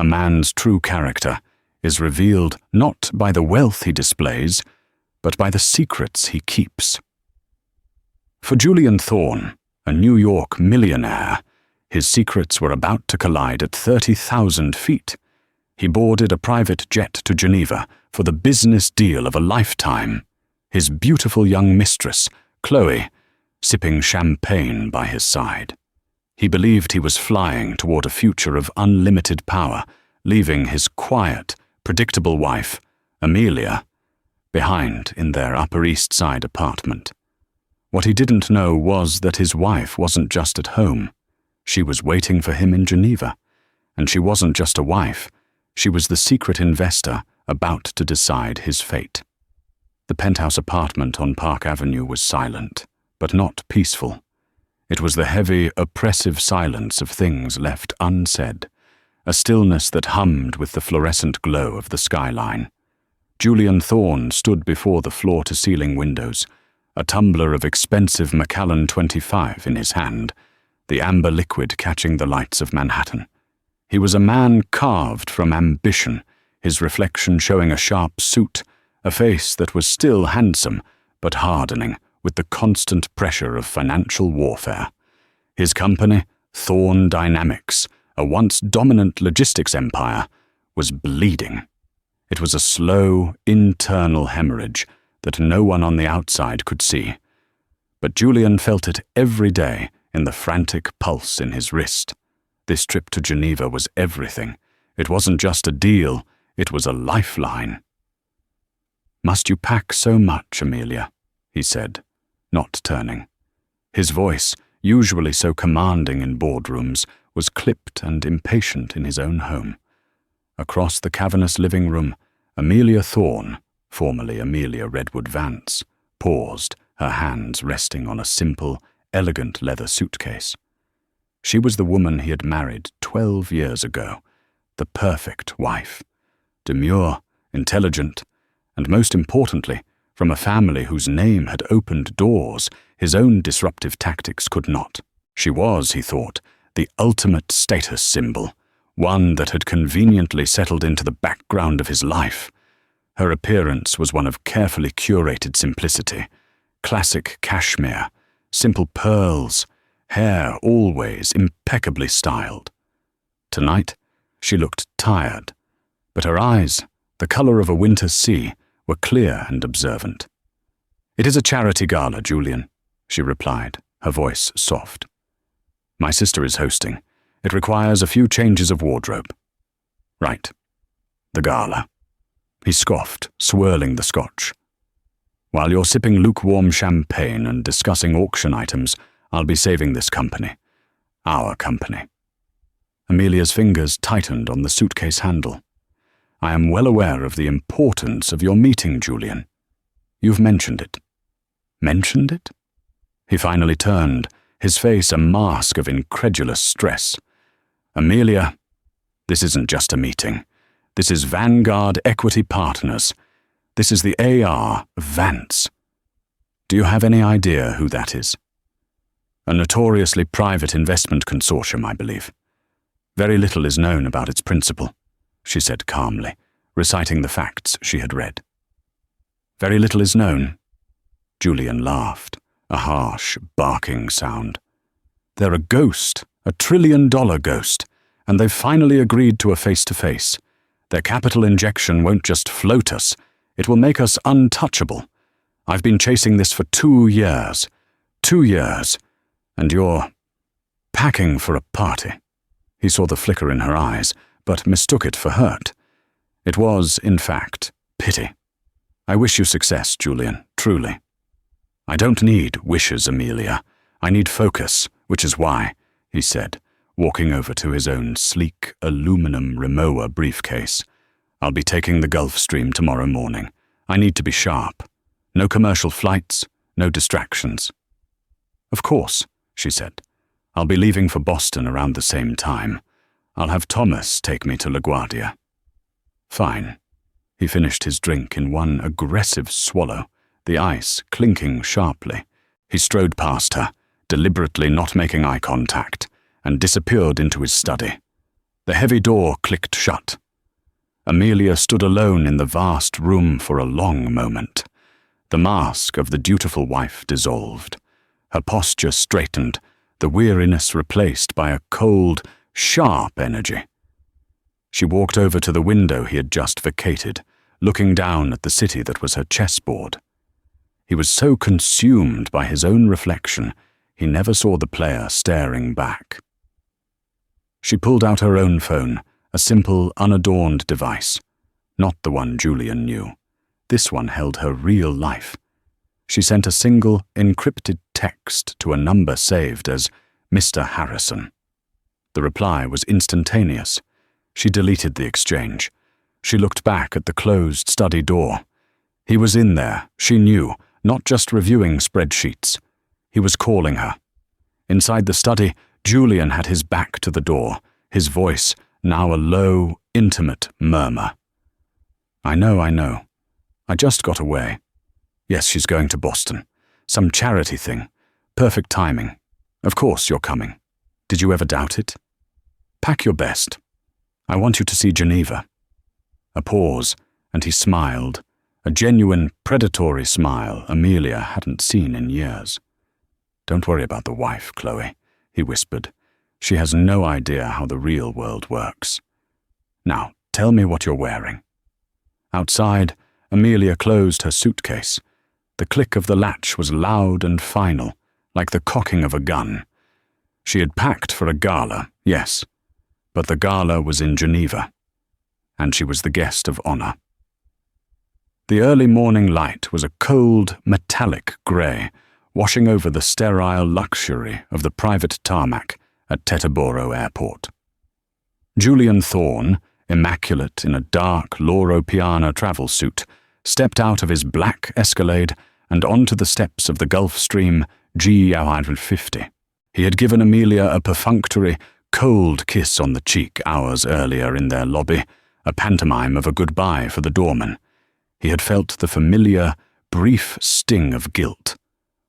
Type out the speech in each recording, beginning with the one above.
a man's true character, is revealed not by the wealth he displays, but by the secrets he keeps. For Julian Thorne, a New York millionaire, his secrets were about to collide at 30,000 feet. He boarded a private jet to Geneva for the business deal of a lifetime, his beautiful young mistress, Chloe, sipping champagne by his side. He believed he was flying toward a future of unlimited power, leaving his quiet, predictable wife, Amelia, behind in their Upper East Side apartment. What he didn't know was that his wife wasn't just at home. She was waiting for him in Geneva. And she wasn't just a wife. She was the secret investor about to decide his fate. The penthouse apartment on Park Avenue was silent, but not peaceful. It was the heavy, oppressive silence of things left unsaid, a stillness that hummed with the fluorescent glow of the skyline. Julian Thorne stood before the floor-to-ceiling windows, a tumbler of expensive Macallan 25 in his hand, the amber liquid catching the lights of Manhattan. He was a man carved from ambition, his reflection showing a sharp suit, a face that was still handsome, but hardening with the constant pressure of financial warfare. His company, Thorne Dynamics, a once dominant logistics empire, was bleeding. It was a slow, internal hemorrhage that no one on the outside could see. But Julian felt it every day in the frantic pulse in his wrist. This trip to Geneva was everything. It wasn't just a deal, it was a lifeline. "Must you pack so much, Amelia?" he said, not turning. His voice, usually so commanding in boardrooms, was clipped and impatient in his own home. Across the cavernous living room, Amelia Thorne, formerly Amelia Redwood Vance, paused, her hands resting on a simple, elegant leather suitcase. She was the woman he had married 12 years ago, the perfect wife. Demure, intelligent, and most importantly, from a family whose name had opened doors his own disruptive tactics could not. She was, he thought, the ultimate status symbol, one that had conveniently settled into the background of his life. Her appearance was one of carefully curated simplicity, classic cashmere, simple pearls, hair always impeccably styled. Tonight, she looked tired, but her eyes, the color of a winter sea, were clear and observant. "It is a charity gala, Julian," she replied, her voice soft. "My sister is hosting. It requires a few changes of wardrobe." "Right. The gala." He scoffed, swirling the scotch. "While you're sipping lukewarm champagne and discussing auction items, I'll be saving this company. Our company." Amelia's fingers tightened on the suitcase handle. "I am well aware of the importance of your meeting, Julian. You've mentioned it." "Mentioned it?" He finally turned, his face a mask of incredulous stress. "Amelia, this isn't just a meeting. This is Vanguard Equity Partners. This is the AR of Vance. Do you have any idea who that is?" "A notoriously private investment consortium, I believe. Very little is known about its principal," she said calmly, reciting the facts she had read. "Very little is known?" Julian laughed, a harsh, barking sound. "They're a ghost, a $1 trillion ghost, and they've finally agreed to a face-to-face. Their capital injection won't just float us, it will make us untouchable. I've been chasing this for 2 years. 2 years. And you're packing for a party." He saw the flicker in her eyes, but mistook it for hurt. It was, in fact, pity. "I wish you success, Julian, truly." "I don't need wishes, Amelia. I need focus, which is why," he said, walking over to his own sleek aluminum Rimowa briefcase. "I'll be taking the Gulf Stream tomorrow morning. I need to be sharp. No commercial flights, no distractions." "Of course," she said. "I'll be leaving for Boston around the same time. I'll have Thomas take me to LaGuardia." "Fine." He finished his drink in one aggressive swallow, the ice clinking sharply. He strode past her, deliberately not making eye contact, and disappeared into his study. The heavy door clicked shut. Amelia stood alone in the vast room for a long moment. The mask of the dutiful wife dissolved. Her posture straightened, the weariness replaced by a cold, sharp energy. She walked over to the window he had just vacated, looking down at the city that was her chessboard. He was so consumed by his own reflection, he never saw the player staring back. She pulled out her own phone, a simple, unadorned device. Not the one Julian knew. This one held her real life. She sent a single, encrypted text to a number saved as Mr. Harrison. The reply was instantaneous. She deleted the exchange. She looked back at the closed study door. He was in there, she knew, not just reviewing spreadsheets. He was calling her. Inside the study, Julian had his back to the door, his voice now a low, intimate murmur. I know. I just got away. Yes, she's going to Boston. Some charity thing. Perfect timing. Of course you're coming. Did you ever doubt it? Pack your best. I want you to see Geneva. A pause, and he smiled, a genuine, predatory smile Amelia hadn't seen in years. Don't worry about the wife, Chloe, he whispered. She has no idea how the real world works. Now, tell me what you're wearing. Outside, Amelia closed her suitcase. The click of the latch was loud and final, like the cocking of a gun. She had packed for a gala, yes, but the gala was in Geneva, and she was the guest of honor. The early morning light was a cold, metallic grey, washing over the sterile luxury of the private tarmac at Teterboro Airport. Julian Thorne, immaculate in a dark Loro Piana travel suit, stepped out of his black Escalade and onto the steps of the Gulfstream G150. He had given Amelia a perfunctory, cold kiss on the cheek hours earlier in their lobby, a pantomime of a goodbye for the doorman. He had felt the familiar, brief sting of guilt,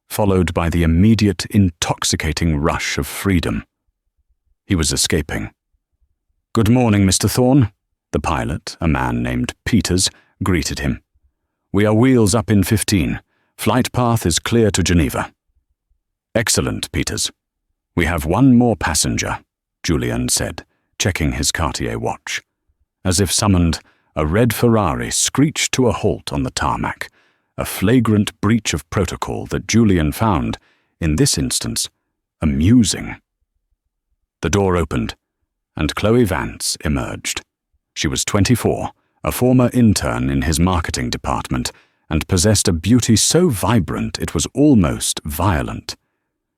followed by the immediate, intoxicating rush of freedom. He was escaping. "Good morning, Mr. Thorne." The pilot, a man named Peters, greeted him. "We are wheels up in 15. Flight path is clear to Geneva." "Excellent, Peters. We have one more passenger," Julian said, checking his Cartier watch. As if summoned, a red Ferrari screeched to a halt on the tarmac, a flagrant breach of protocol that Julian found, in this instance, amusing. The door opened, and Chloe Vance emerged. She was 24, a former intern in his marketing department, and possessed a beauty so vibrant it was almost violent.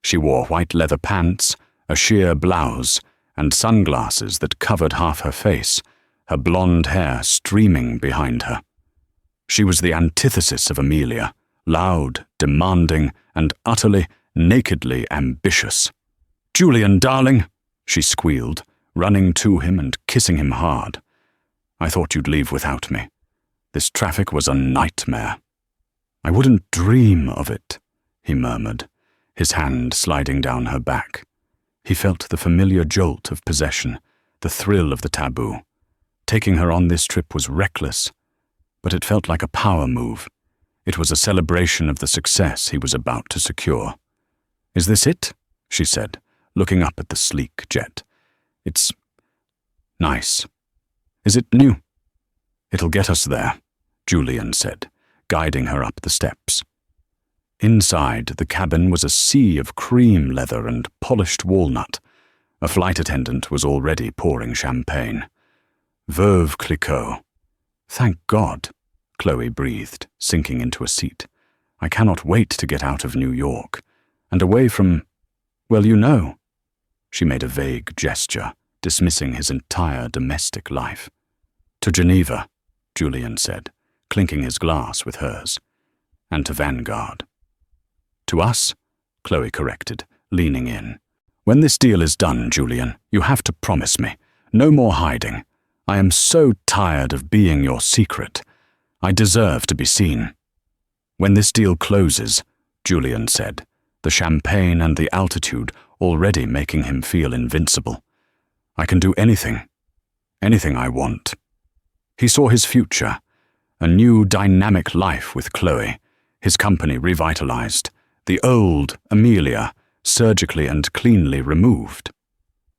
She wore white leather pants, a sheer blouse, and sunglasses that covered half her face, her blonde hair streaming behind her. She was the antithesis of Amelia, loud, demanding, and utterly, nakedly ambitious. "Julian, darling," she squealed, running to him and kissing him hard. "I thought you'd leave without me. This traffic was a nightmare." "I wouldn't dream of it," he murmured, his hand sliding down her back. He felt the familiar jolt of possession, the thrill of the taboo. Taking her on this trip was reckless, but it felt like a power move. It was a celebration of the success he was about to secure. "Is this it?" she said, looking up at the sleek jet. "It's nice. Is it new?" "It'll get us there," Julian said, guiding her up the steps. Inside, the cabin was a sea of cream leather and polished walnut. A flight attendant was already pouring champagne. Veuve Clicquot. "Thank God," Chloe breathed, sinking into a seat. "I cannot wait to get out of New York, and away from, well, you know." She made a vague gesture, dismissing his entire domestic life. "To Geneva," Julian said, clinking his glass with hers. "And to Vanguard." "To us," Chloe corrected, leaning in. "When this deal is done, Julian, you have to promise me. No more hiding. I am so tired of being your secret. I deserve to be seen." "When this deal closes," Julian said, the champagne and the altitude already making him feel invincible, "I can do anything. anything I want. He saw his future, a new dynamic life with Chloe, his company revitalized, the old Amelia surgically and cleanly removed.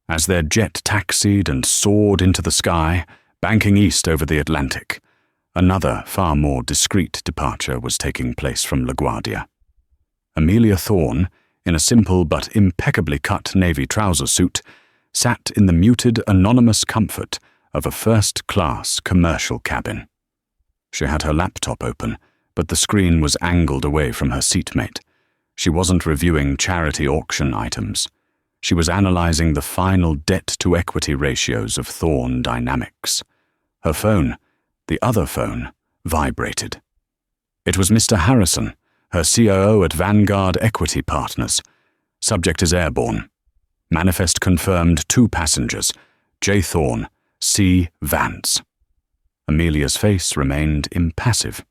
As their jet taxied and soared into the sky, banking east over the Atlantic, another far more discreet departure was taking place from LaGuardia. Amelia Thorne, in a simple but impeccably cut navy trouser suit, sat in the muted, anonymous comfort of a first-class commercial cabin. She had her laptop open, but the screen was angled away from her seatmate. She wasn't reviewing charity auction items. She was analyzing the final debt-to-equity ratios of Thorne Dynamics. Her phone, the other phone, vibrated. It was Mr. Harrison, her COO at Vanguard Equity Partners. Subject is airborne. Manifest confirmed 2 passengers, J. Thorne, C. Vance. Amelia's face remained impassive.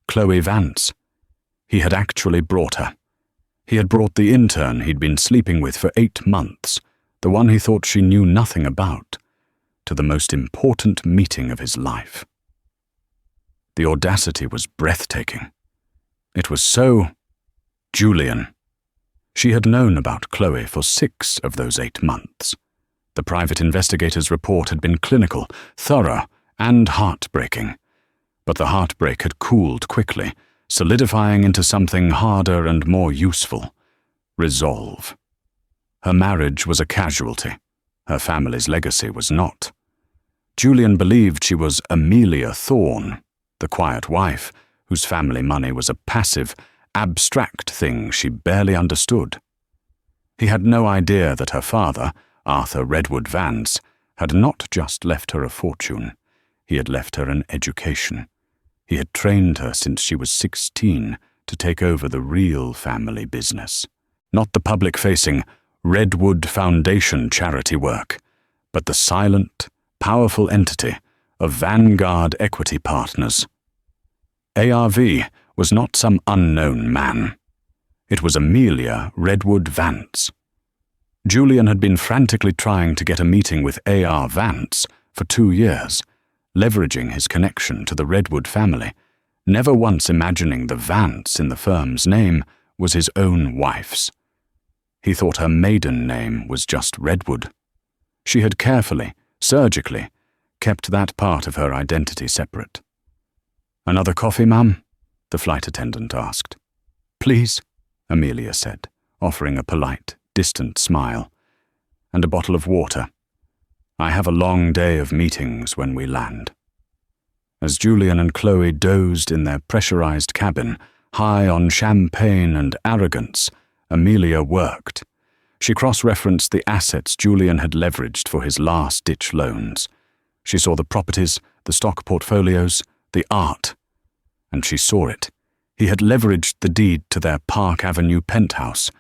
Chloe Vance. He had actually brought her. He had brought the intern he'd been sleeping with for 8 months, the one he thought she knew nothing about, to the most important meeting of his life. The audacity was breathtaking. It was so Julian. She had known about Chloe for 6 of those 8 months. The private investigator's report had been clinical, thorough, and heartbreaking. But the heartbreak had cooled quickly, solidifying into something harder and more useful: resolve. Her marriage was a casualty. Her family's legacy was not. Julian believed she was Amelia Thorne, the quiet wife, whose family money was a passive, abstract thing she barely understood. He had no idea that her father, Arthur Redwood Vance, had not just left her a fortune. He had left her an education. He had trained her since she was 16 to take over the real family business. Not the public-facing Redwood Foundation charity work, but the silent, powerful entity of Vanguard Equity Partners. ARV was not some unknown man. It was Amelia Redwood Vance. Julian had been frantically trying to get a meeting with A.R. Vance for 2 years, leveraging his connection to the Redwood family, never once imagining the Vance in the firm's name was his own wife's. He thought her maiden name was just Redwood. She had carefully, surgically, kept that part of her identity separate. "Another coffee, ma'am?" the flight attendant asked. "Please," Amelia said, offering a polite, distant smile. "And a bottle of water. I have a long day of meetings when we land." As Julian and Chloe dozed in their pressurized cabin, high on champagne and arrogance, Amelia worked. She cross-referenced the assets Julian had leveraged for his last-ditch loans. She saw the properties, the stock portfolios, the art. And she saw it. He had leveraged the deed to their Park Avenue penthouse.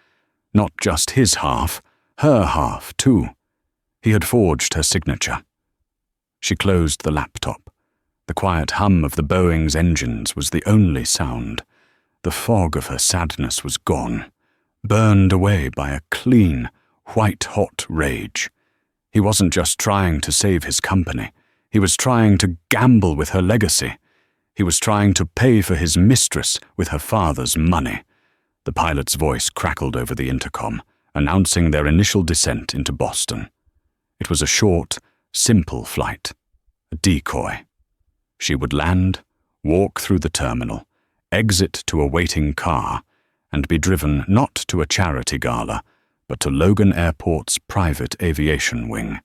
Not just his half, her half, too. He had forged her signature. She closed the laptop. The quiet hum of the Boeing's engines was the only sound. The fog of her sadness was gone, burned away by a clean, white-hot rage. He wasn't just trying to save his company. He was trying to gamble with her legacy. He was trying to pay for his mistress with her father's money. The pilot's voice crackled over the intercom, announcing their initial descent into Boston. It was a short, simple flight, a decoy. She would land, walk through the terminal, exit to a waiting car, and be driven not to a charity gala, but to Logan Airport's private aviation wing.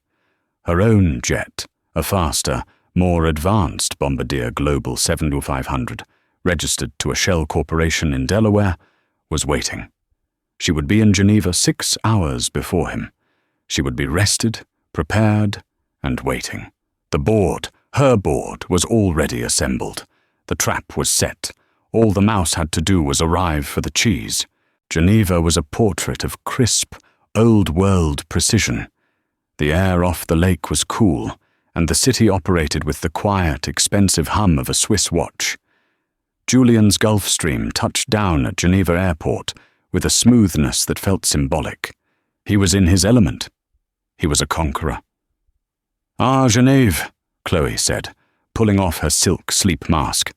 Her own jet, a faster, more advanced Bombardier Global 7500, registered to a shell corporation in Delaware, was waiting. She would be in Geneva 6 hours before him. She would be rested, prepared, and waiting. The board, her board, was already assembled. The trap was set. All the mouse had to do was arrive for the cheese. Geneva was a portrait of crisp, old-world precision. The air off the lake was cool, and the city operated with the quiet, expensive hum of a Swiss watch. Julian's Gulfstream touched down at Geneva Airport with a smoothness that felt symbolic. He was in his element. He was a conqueror. "Ah, Genève," Chloe said, pulling off her silk sleep mask.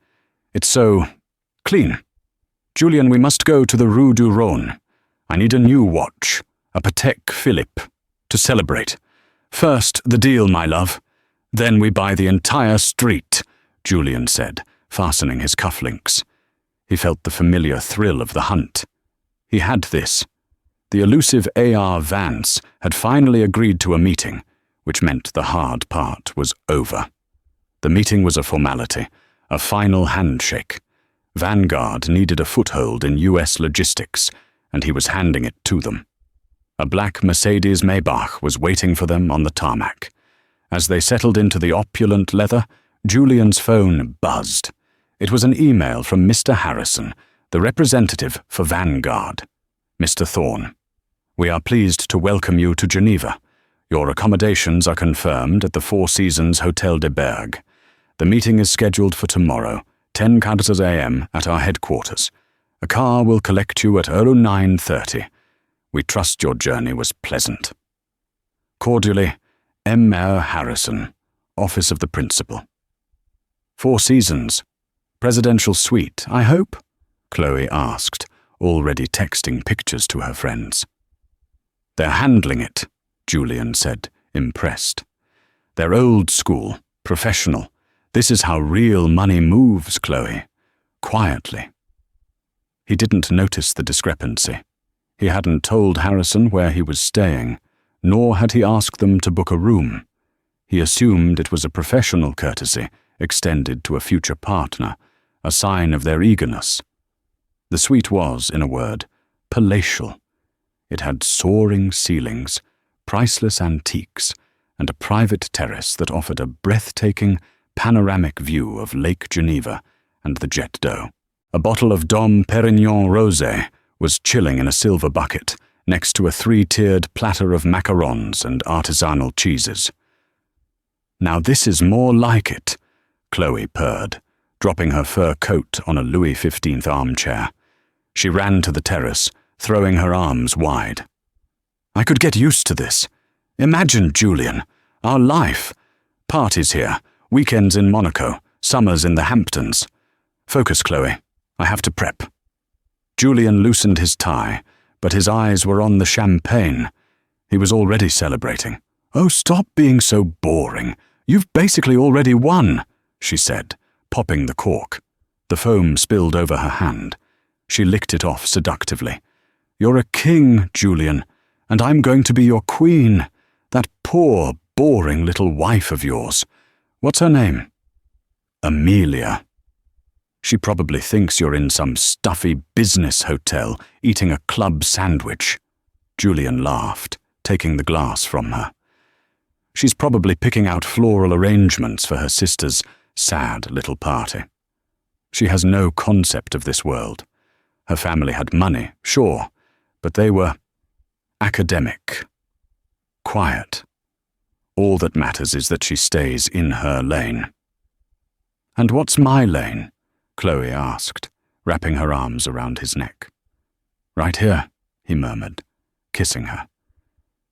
"It's so clean. Julian, we must go to the Rue du Rhône. I need a new watch, a Patek Philippe, to celebrate. First, the deal, my love. Then we buy the entire street," Julian said, fastening his cufflinks. He felt the familiar thrill of the hunt. He had this. The elusive A.R. Vance had finally agreed to a meeting, which meant the hard part was over. The meeting was a formality, a final handshake. Vanguard needed a foothold in U.S. logistics, and he was handing it to them. A black Mercedes Maybach was waiting for them on the tarmac. As they settled into the opulent leather, Julian's phone buzzed. It was an email from Mr. Harrison, the representative for Vanguard. "Mr. Thorne, we are pleased to welcome you to Geneva. Your accommodations are confirmed at the Four Seasons Hotel de Bergue. The meeting is scheduled for tomorrow, 10:00 a.m. at our headquarters. A car will collect you at 09:30. We trust your journey was pleasant. Cordially, M. Mayor Harrison, Office of the Principal." "Four Seasons. Presidential suite, I hope?" Chloe asked, already texting pictures to her friends. "They're handling it," Julian said, impressed. "They're old school, professional. This is how real money moves, Chloe. Quietly." He didn't notice the discrepancy. He hadn't told Harrison where he was staying, nor had he asked them to book a room. He assumed it was a professional courtesy extended to a future partner, a sign of their eagerness. The suite was, in a word, palatial. It had soaring ceilings, priceless antiques, and a private terrace that offered a breathtaking, panoramic view of Lake Geneva and the Jet d'Eau. A bottle of Dom Pérignon Rosé was chilling in a silver bucket next to a 3-tiered platter of macarons and artisanal cheeses. "Now this is more like it," Chloe purred, dropping her fur coat on a Louis XV armchair. She ran to the terrace, throwing her arms wide. "I could get used to this. Imagine, Julian, our life. Parties here, weekends in Monaco, summers in the Hamptons. Focus, Chloe. I have to prep." Julian loosened his tie, but his eyes were on the champagne. He was already celebrating. "Oh, stop being so boring. You've basically already won," she said, popping the cork. The foam spilled over her hand. She licked it off seductively. "You're a king, Julian, and I'm going to be your queen. That poor, boring little wife of yours. What's her name?" "Amelia." "She probably thinks you're in some stuffy business hotel eating a club sandwich." Julian laughed, taking the glass from her. "She's probably picking out floral arrangements for her sister's sad little party. She has no concept of this world. Her family had money, sure, but they were academic, quiet. All that matters is that she stays in her lane." "And what's my lane?" Chloe asked, wrapping her arms around his neck. "Right here," he murmured, kissing her.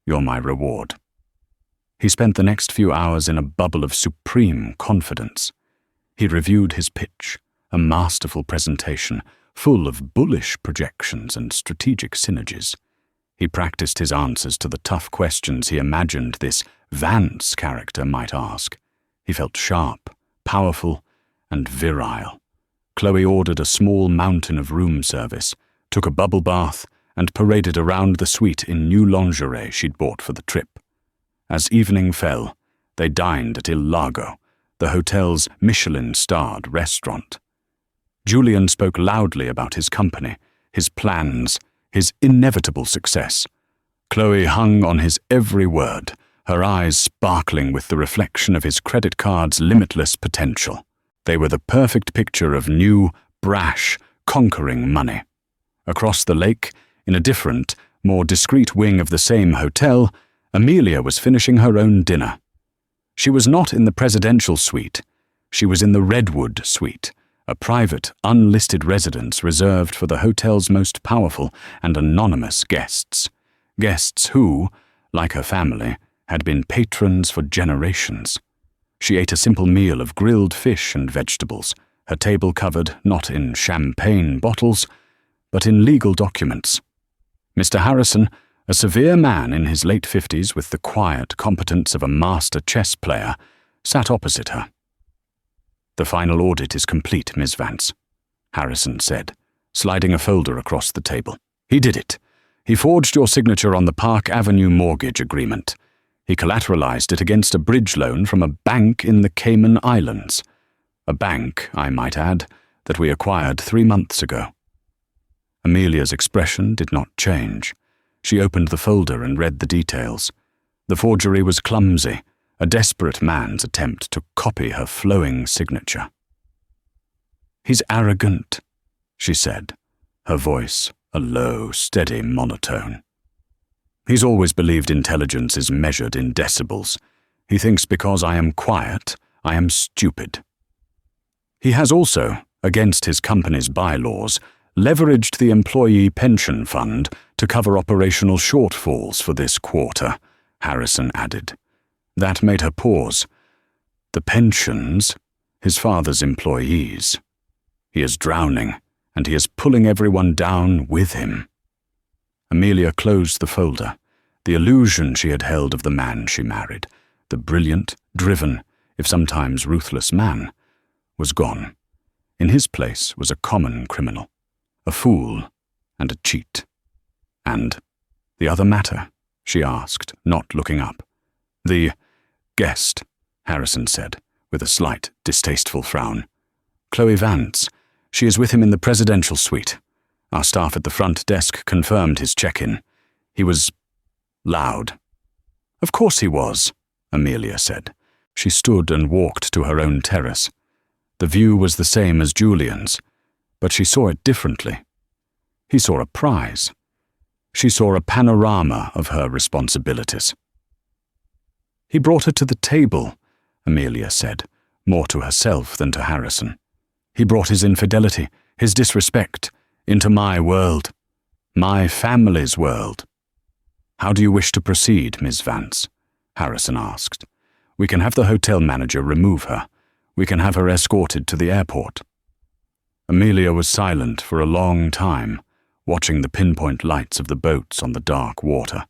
"You're my reward." He spent the next few hours in a bubble of supreme confidence. He reviewed his pitch, a masterful presentation, full of bullish projections and strategic synergies. He practiced his answers to the tough questions he imagined this Vance character might ask. He felt sharp, powerful, and virile. Chloe ordered a small mountain of room service, took a bubble bath, and paraded around the suite in new lingerie she'd bought for the trip. As evening fell, they dined at Il Lago, the hotel's Michelin-starred restaurant. Julian spoke loudly about his company, his plans, his inevitable success. Chloe hung on his every word, her eyes sparkling with the reflection of his credit card's limitless potential. They were the perfect picture of new, brash, conquering money. Across the lake, in a different, more discreet wing of the same hotel, Amelia was finishing her own dinner. She was not in the presidential suite. She was in the Redwood suite, a private, unlisted residence reserved for the hotel's most powerful and anonymous guests. Guests who, like her family, had been patrons for generations. She ate a simple meal of grilled fish and vegetables, her table covered not in champagne bottles, but in legal documents. Mr. Harrison, a severe man in his late 50s with the quiet competence of a master chess player, sat opposite her. "The final audit is complete, Miss Vance," Harrison said, sliding a folder across the table. "He did it. He forged your signature on the Park Avenue mortgage agreement. He collateralized it against a bridge loan from a bank in the Cayman Islands. A bank, I might add, that we acquired 3 months ago." Amelia's expression did not change. She opened the folder and read the details. The forgery was clumsy, a desperate man's attempt to copy her flowing signature. "He's arrogant," she said, her voice a low, steady monotone. "He's always believed intelligence is measured in decibels. He thinks because I am quiet, I am stupid. He has also, against his company's bylaws, leveraged the employee pension fund to cover operational shortfalls for this quarter," Harrison added. That made her pause. "The pensions, his father's employees. He is drowning, and he is pulling everyone down with him." Amelia closed the folder. The illusion she had held of the man she married, the brilliant, driven, if sometimes ruthless man, was gone. In his place was a common criminal, a fool and a cheat. "And the other matter?" she asked, not looking up. "The guest," Harrison said, with a slight, distasteful frown. "Chloe Vance. She is with him in the presidential suite. Our staff at the front desk confirmed his check-in. He was loud." "Of course he was," Amelia said. She stood and walked to her own terrace. The view was the same as Julian's, but she saw it differently. He saw a prize. She saw a panorama of her responsibilities. "He brought her to the table," Amelia said, more to herself than to Harrison. "He brought his infidelity, his disrespect, into my world, my family's world." "How do you wish to proceed, Miss Vance?" Harrison asked. "We can have the hotel manager remove her. We can have her escorted to the airport." Amelia was silent for a long time, watching the pinpoint lights of the boats on the dark water.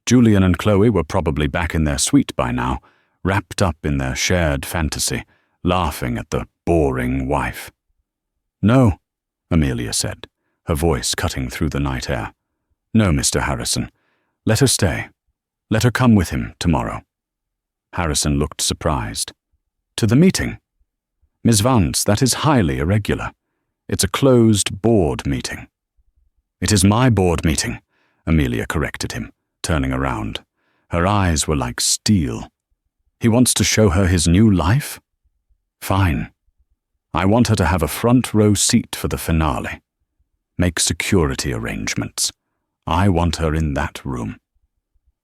Julian and Chloe were probably back in their suite by now, wrapped up in their shared fantasy, laughing at the boring wife. "No," Amelia said, her voice cutting through the night air. "No, Mr. Harrison. Let her stay. Let her come with him tomorrow." Harrison looked surprised. "To the meeting?" "Miss Vance, that is highly irregular. It's a closed board meeting." "It is my board meeting," Amelia corrected him, turning around. Her eyes were like steel. "He wants to show her his new life? Fine. I want her to have a front row seat for the finale. Make security arrangements. I want her in that room.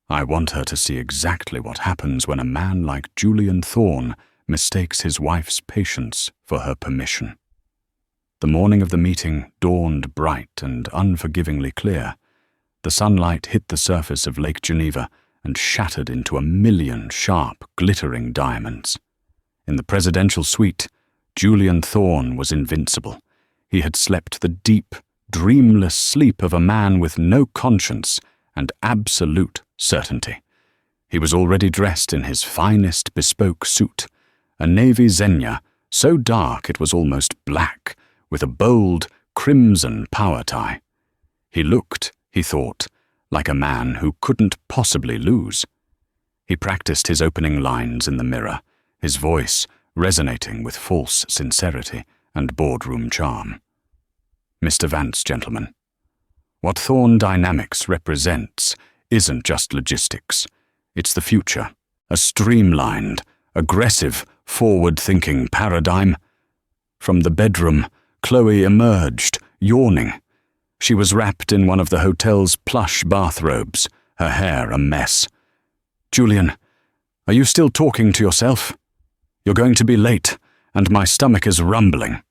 I want her to see exactly what happens when a man like Julian Thorne mistakes his wife's patience for her permission." The morning of the meeting dawned bright and unforgivingly clear. The sunlight hit the surface of Lake Geneva and shattered into 1,000,000 sharp, glittering diamonds. In the presidential suite, Julian Thorne was invincible. He had slept the deep, dreamless sleep of a man with no conscience and absolute certainty. He was already dressed in his finest bespoke suit, a navy zenja so dark it was almost black, with a bold, crimson power tie. He looked, he thought, like a man who couldn't possibly lose. He practiced his opening lines in the mirror, his voice resonating with false sincerity and boardroom charm. "Mr. Vance, gentlemen, what Thorne Dynamics represents isn't just logistics. It's the future, a streamlined, aggressive, forward-thinking paradigm." From the bedroom, Chloe emerged, yawning. She was wrapped in one of the hotel's plush bathrobes, her hair a mess. "Julian, are you still talking to yourself? You're going to be late, and my stomach is rumbling."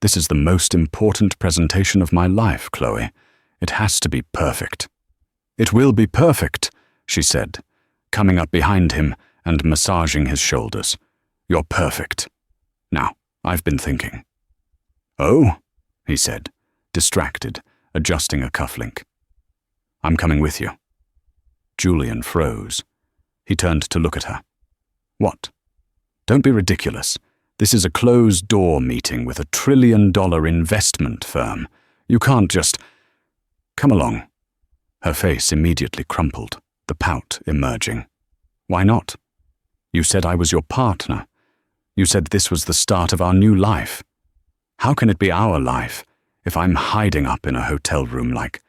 "This is the most important presentation of my life, Chloe. It has to be perfect." "It will be perfect," she said, coming up behind him and massaging his shoulders. "You're perfect. Now, I've been thinking." "Oh?" he said, distracted, adjusting a cufflink. "I'm coming with you." Julian froze. He turned to look at her. "What? Don't be ridiculous. This is a closed-door meeting with a trillion-dollar investment firm. You can't just—" "Come along." Her face immediately crumpled, the pout emerging. "Why not? You said I was your partner. You said this was the start of our new life. How can it be our life if I'm hiding up in a hotel room like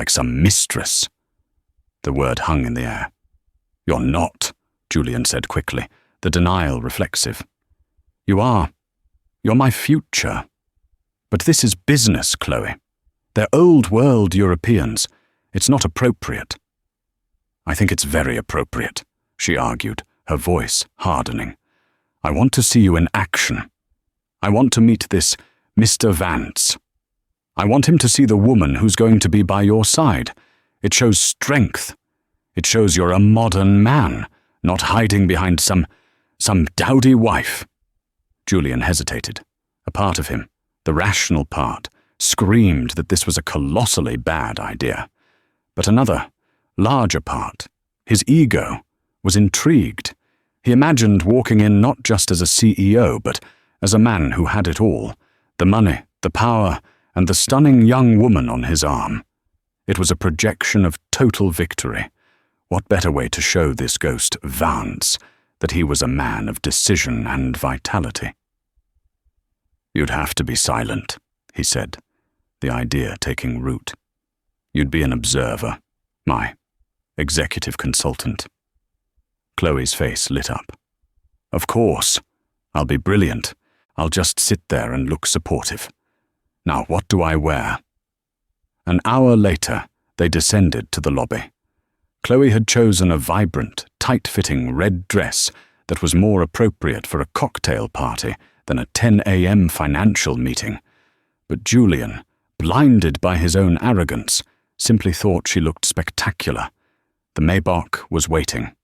some mistress?" The word hung in the air. "You're not," Julian said quickly, the denial reflexive. "You are. You're my future. But this is business, Chloe. They're old-world Europeans. It's not appropriate." "I think it's very appropriate," she argued, her voice hardening. "I want to see you in action. I want to meet this Mr. Vance. I want him to see the woman who's going to be by your side. It shows strength. It shows you're a modern man, not hiding behind some dowdy wife." Julian hesitated. A part of him, the rational part, screamed that this was a colossally bad idea. But another, larger part, his ego, was intrigued. He imagined walking in not just as a CEO, but as a man who had it all, the money, the power, and the stunning young woman on his arm. It was a projection of total victory. What better way to show this ghost Vance that he was a man of decision and vitality? "You'd have to be silent," he said, the idea taking root. "You'd be an observer, my executive consultant." Chloe's face lit up. "Of course. I'll be brilliant. I'll just sit there and look supportive. Now, what do I wear?" An hour later, they descended to the lobby. Chloe had chosen a vibrant, tight-fitting red dress that was more appropriate for a cocktail party than a 10 a.m. financial meeting. But Julian, blinded by his own arrogance, simply thought she looked spectacular. The Maybach was waiting.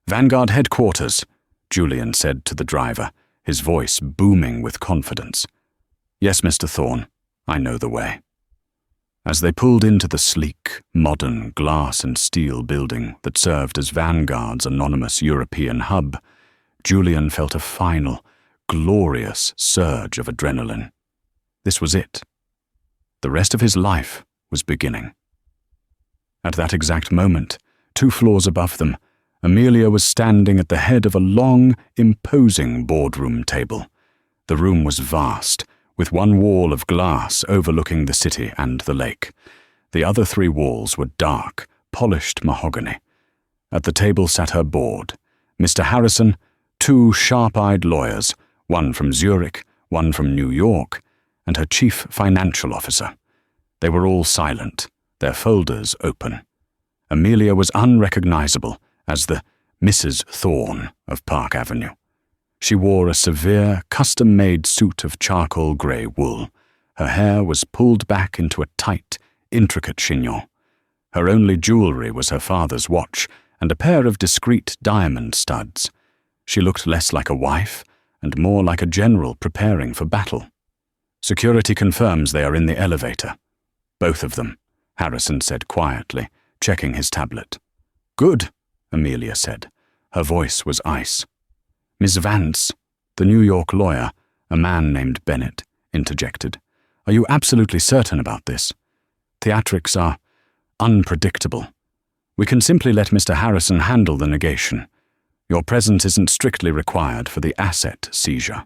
"Vanguard headquarters," Julian said to the driver, his voice booming with confidence. "Yes, Mr. Thorne, I know the way." As they pulled into the sleek, modern glass and steel building that served as Vanguard's anonymous European hub, Julian felt a final, glorious surge of adrenaline. This was it. The rest of his life was beginning. At that exact moment, 2 floors above them, Amelia was standing at the head of a long, imposing boardroom table. The room was vast, with one wall of glass overlooking the city and the lake. The other 3 walls were dark, polished mahogany. At the table sat her board, Mr. Harrison, 2 sharp-eyed lawyers, one from Zurich, one from New York, and her chief financial officer. They were all silent, their folders open. Amelia was unrecognizable as the Mrs. Thorne of Park Avenue. She wore a severe, custom-made suit of charcoal grey wool. Her hair was pulled back into a tight, intricate chignon. Her only jewellery was her father's watch and a pair of discreet diamond studs. She looked less like a wife and more like a general preparing for battle. "Security confirms they are in the elevator." "Both of them," Harrison said quietly, checking his tablet. "Good," Amelia said. Her voice was ice. "Miss Vance," the New York lawyer, a man named Bennett, interjected. "Are you absolutely certain about this? Theatrics are unpredictable. We can simply let Mr. Harrison handle the negation. Your presence isn't strictly required for the asset seizure."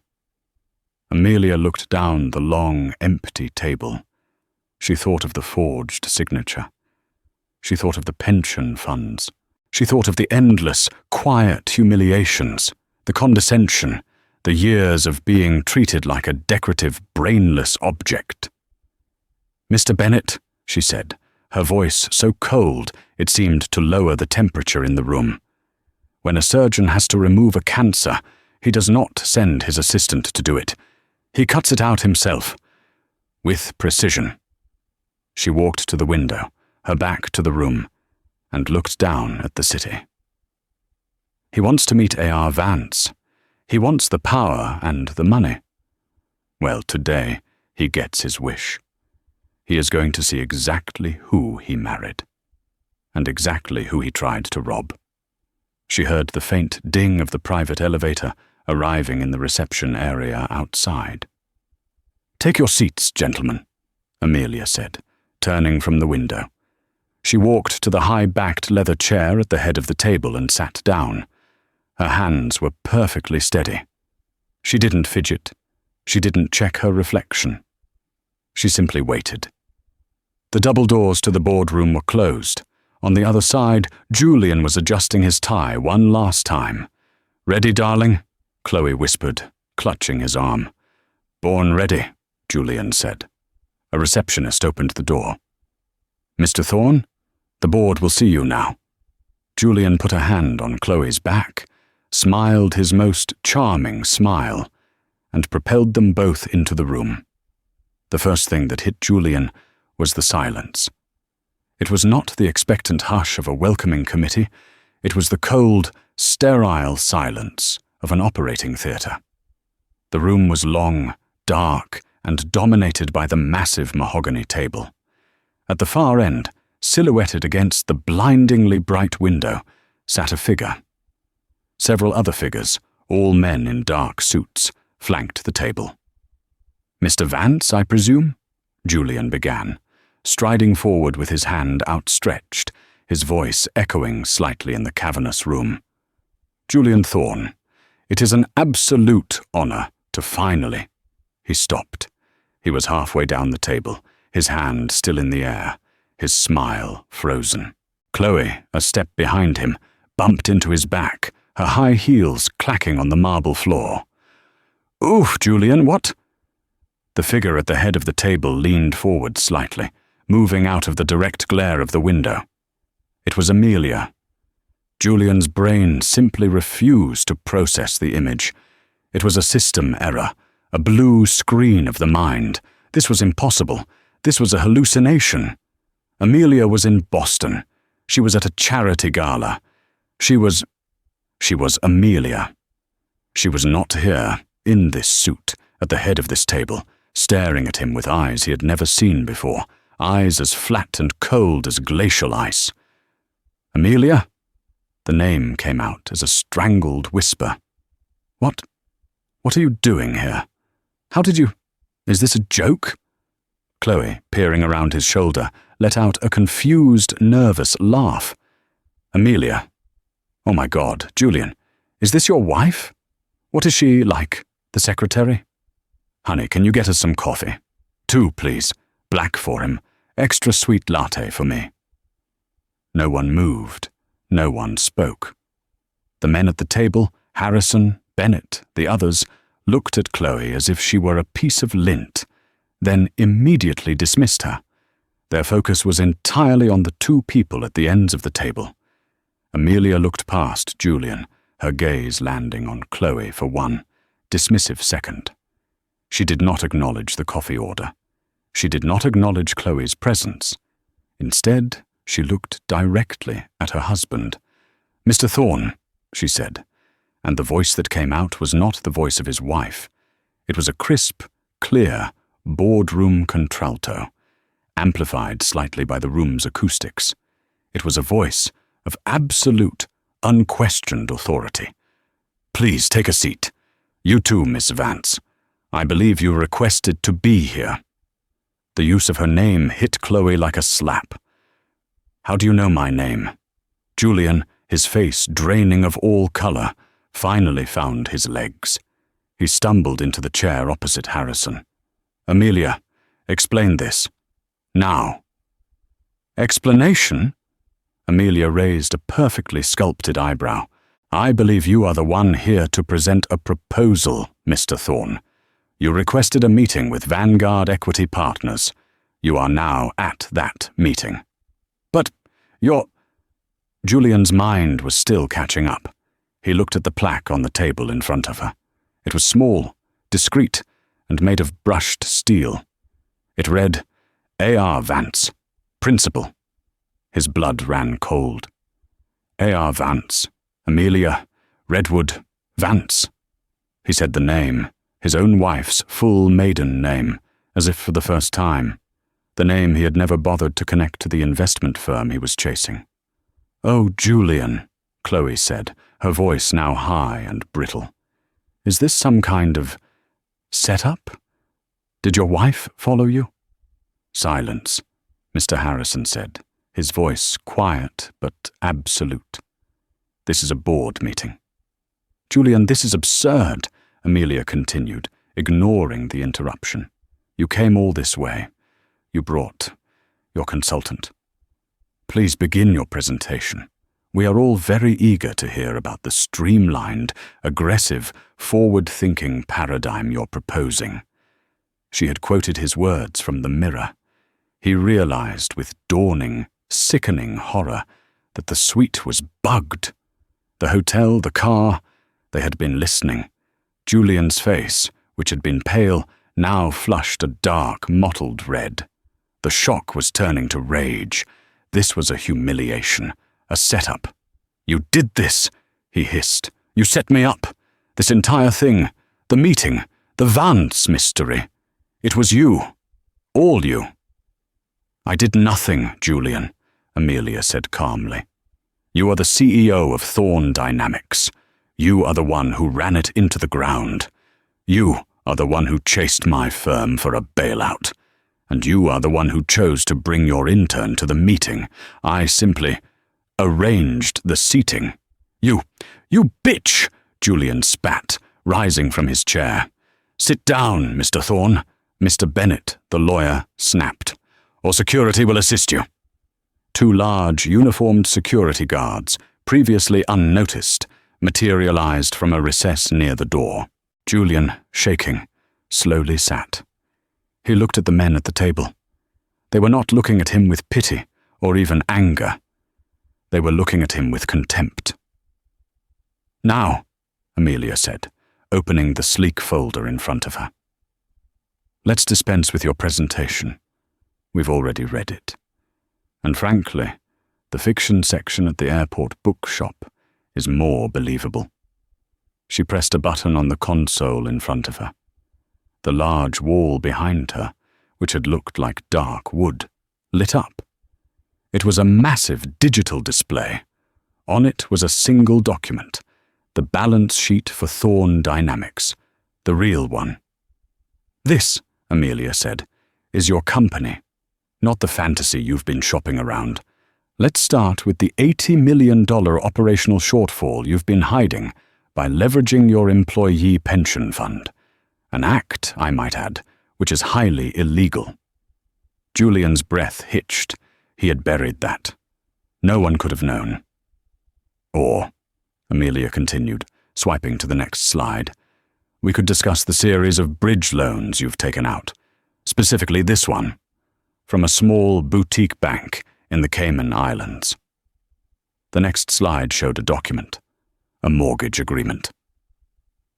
Amelia looked down the long, empty table. She thought of the forged signature. She thought of the pension funds. She thought of the endless, quiet humiliations, the condescension, the years of being treated like a decorative, brainless object. "Mr. Bennett," she said, her voice so cold it seemed to lower the temperature in the room. "When a surgeon has to remove a cancer, he does not send his assistant to do it. He cuts it out himself, with precision." She walked to the window, her back to the room. and looked down at the city. He wants to meet A.R. Vance. He wants the power and the money. Well, today he gets his wish. He is going to see exactly who he married, and exactly who he tried to rob. She heard the faint ding of the private elevator arriving in the reception area outside. "Take your seats, gentlemen," Amelia said, turning from the window. She walked to the high-backed leather chair at the head of the table and sat down. Her hands were perfectly steady. She didn't fidget. She didn't check her reflection. She simply waited. The double doors to the boardroom were closed. On the other side, Julian was adjusting his tie one last time. "Ready, darling?" Chloe whispered, clutching his arm. "Born ready," Julian said. A receptionist opened the door. "Mr. Thorne, the board will see you now." Julian put a hand on Chloe's back, smiled his most charming smile, and propelled them both into the room. The first thing that hit Julian was the silence. It was not the expectant hush of a welcoming committee. It was the cold, sterile silence of an operating theatre. The room was long, dark, and dominated by the massive mahogany table. At the far end, silhouetted against the blindingly bright window, sat a figure. Several other figures, all men in dark suits, flanked the table. "Mr. Vance, I presume?" Julian began, striding forward with his hand outstretched, his voice echoing slightly in the cavernous room. "Julian Thorne, it is an absolute honor to finally—" He stopped. He was halfway down the table, his hand still in the air, his smile frozen. Chloe, a step behind him, bumped into his back, her high heels clacking on the marble floor. "Oof, Julian, what?" The figure at the head of the table leaned forward slightly, moving out of the direct glare of the window. It was Amelia. Julian's brain simply refused to process the image. It was a system error, a blue screen of the mind. This was impossible. This was a hallucination. Amelia was in Boston. She was at a charity gala. She was Amelia. She was not here, in this suit, at the head of this table, staring at him with eyes he had never seen before, eyes as flat and cold as glacial ice. "Amelia?" The name came out as a strangled whisper. What are you doing here? How did you— Is this a joke?" Chloe, peering around his shoulder, let out a confused, nervous laugh. "Amelia? Oh my God, Julian, is this your wife? What is she like, the secretary? Honey, can you get us some coffee? 2, please. Black for him. Extra sweet latte for me." No one moved. No one spoke. The men at the table, Harrison, Bennett, the others, looked at Chloe as if she were a piece of lint, then immediately dismissed her. Their focus was entirely on the 2 people at the ends of the table. Amelia looked past Julian, her gaze landing on Chloe for one dismissive second. She did not acknowledge the coffee order. She did not acknowledge Chloe's presence. Instead, she looked directly at her husband. "Mr. Thorne," she said, and the voice that came out was not the voice of his wife. It was a crisp, clear, boardroom contralto, amplified slightly by the room's acoustics. It was a voice of absolute, unquestioned authority. "Please take a seat. You too, Miss Vance. I believe you requested to be here." The use of her name hit Chloe like a slap. "How do you know my name?" Julian, his face draining of all color, finally found his legs. He stumbled into the chair opposite Harrison. "Amelia, explain this. Now." "Explanation?" Amelia raised a perfectly sculpted eyebrow. "I believe you are the one here to present a proposal, Mr. Thorne. You requested a meeting with Vanguard Equity Partners. You are now at that meeting." "But you're—" Julian's mind was still catching up. He looked at the plaque on the table in front of her. It was small, discreet, and made of brushed steel. It read, A.R. Vance, Principal. His blood ran cold. A.R. Vance, Amelia, Redwood, Vance. He said the name, his own wife's full maiden name, as if for the first time, the name he had never bothered to connect to the investment firm he was chasing. "Oh, Julian," Chloe said, her voice now high and brittle. "Is this some kind of setup? Did your wife follow you?" "Silence," Mr. Harrison said, his voice quiet but absolute. "This is a board meeting." "Julian, this is absurd," Amelia continued, ignoring the interruption. "You came all this way. You brought your consultant. Please begin your presentation. We are all very eager to hear about the streamlined, aggressive, forward-thinking paradigm you're proposing." She had quoted his words from the mirror. He realized with dawning, sickening horror that the suite was bugged. The hotel, the car, they had been listening. Julian's face, which had been pale, now flushed a dark, mottled red. The shock was turning to rage. This was a humiliation, a setup. "You did this," he hissed. "You set me up. This entire thing, the meeting, the Vance mystery. It was you. All you." "I did nothing, Julian," Amelia said calmly. "You are the CEO of Thorn Dynamics. You are the one who ran it into the ground. You are the one who chased my firm for a bailout. And you are the one who chose to bring your intern to the meeting. I simply arranged the seating." You bitch!" Julian spat, rising from his chair. "Sit down, Mr. Thorn," Mr. Bennett, the lawyer, snapped, "or security will assist you." Two large, uniformed security guards, previously unnoticed, materialized from a recess near the door. Julian, shaking, slowly sat. He looked at the men at the table. They were not looking at him with pity or even anger. They were looking at him with contempt. "Now," Amelia said, opening the sleek folder in front of her. "Let's dispense with your presentation. We've already read it. And frankly, the fiction section at the airport bookshop is more believable." She pressed a button on the console in front of her. The large wall behind her, which had looked like dark wood, lit up. It was a massive digital display. On it was a single document, the balance sheet for Thorn Dynamics, the real one. "This," Amelia said, "is your company, not the fantasy you've been shopping around. Let's start with the $80 million operational shortfall you've been hiding by leveraging your employee pension fund. An act, I might add, which is highly illegal." Julian's breath hitched. He had buried that. No one could have known. "Or," Amelia continued, swiping to the next slide, "we could discuss the series of bridge loans you've taken out, specifically this one, from a small boutique bank in the Cayman Islands." The next slide showed a document, a mortgage agreement.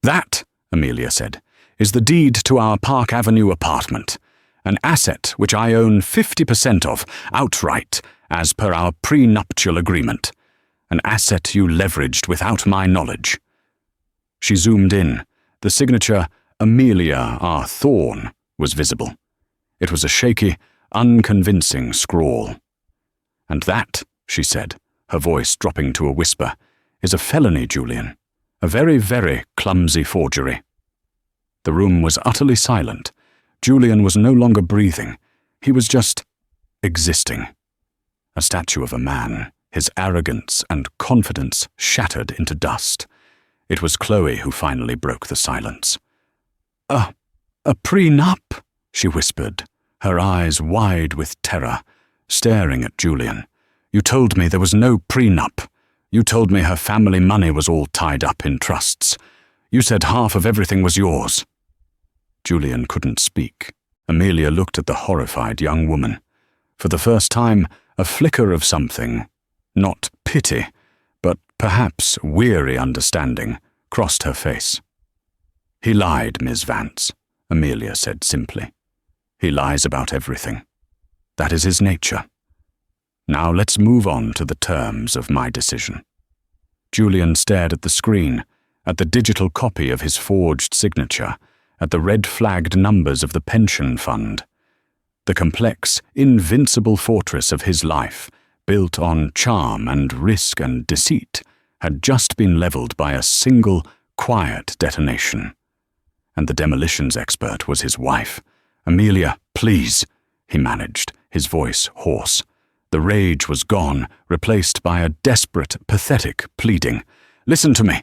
"That," Amelia said, "is the deed to our Park Avenue apartment, an asset which I own 50% of outright as per our prenuptial agreement, an asset you leveraged without my knowledge." She zoomed in. The signature Amelia R. Thorn was visible. It was a shaky, unconvincing scrawl. "And that," she said, her voice dropping to a whisper, "is a felony, Julian. A very, very clumsy forgery." The room was utterly silent. Julian was no longer breathing. He was just existing. A statue of a man, his arrogance and confidence shattered into dust. It was Chloe who finally broke the silence. A prenup," she whispered, her eyes wide with terror, staring at Julian. "You told me there was no prenup. You told me her family money was all tied up in trusts. You said half of everything was yours." Julian couldn't speak. Amelia looked at the horrified young woman. For the first time, a flicker of something, not pity, but perhaps weary understanding, crossed her face. "He lied, Miss Vance," Amelia said simply. "He lies about everything. That is his nature." Now let's move on to the terms of my decision." Julian stared at the screen, at the digital copy of his forged signature, at the red-flagged numbers of the pension fund. The complex, invincible fortress of his life, built on charm and risk and deceit, had just been leveled by a single, quiet detonation. And the demolitions expert was his wife. "Amelia, please," he managed, his voice hoarse. The rage was gone, replaced by a desperate, pathetic pleading. "Listen to me.